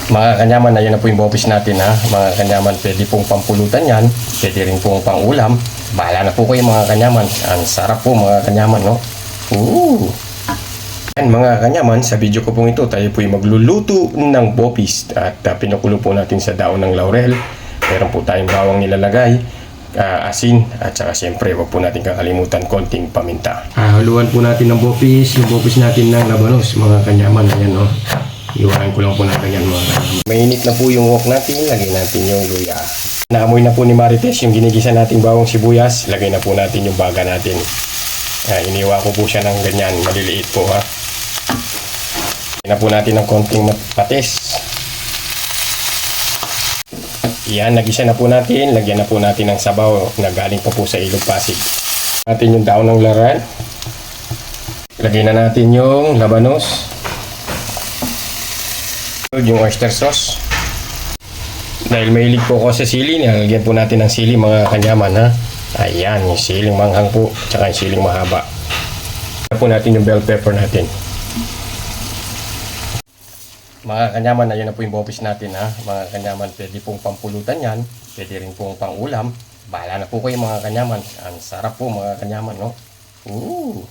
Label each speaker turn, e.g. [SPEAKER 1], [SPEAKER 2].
[SPEAKER 1] Mga kanyaman, ayun na po yung bopis natin ha. Mga kanyaman, pwede pong pampulutan yan. Pwede rin pong pangulam. Bahala na po kayo mga kanyaman. Ang sarap po mga kanyaman, no? Ooh! Yan mga kanyaman, sa video ko pong ito, tayo po yung magluluto ng bopis. At pinukulo po natin sa daon ng laurel. Meron po tayong bawang nilalagay, asin, at saka siyempre, wag po natin kakalimutan konting paminta. Haluan po natin ng bopis, yung bopis natin ng labanos, mga kanyaman. Ayan, no? Iwanan ko lang po natin yan mga kanyaman. Mainit na po yung wok natin, lagay natin yung luya. Naamoy na po ni Marites yung ginigisa nating bawang sibuyas, lagay na po natin yung baga natin. Iniwa ko po siya ng ganyan, maliliit po ha. Lagyan na po natin ng konting patis. Yan, nagisa na po natin, lagyan na po natin ng sabaw na galing pa po sa Ilog Pasig. Natin yung daon ng laurel. Lagyan na natin yung labanos. Yung oyster sauce. Dahil mahilig po ako sa sili, nilagyan po natin ng sili mga kanyaman ha. Ayan, yung siling manghang po, tsaka yung siling mahaba. Lagyan po natin yung bell pepper natin. Mga kanyaman, ayun na po yung bopis natin ha. Mga kanyaman, pwede pong pampulutan yan, pwede rin pong pangulam. Bahala na po kayo mga kanyaman. Ang sarap po mga kanyaman, no? Ooh!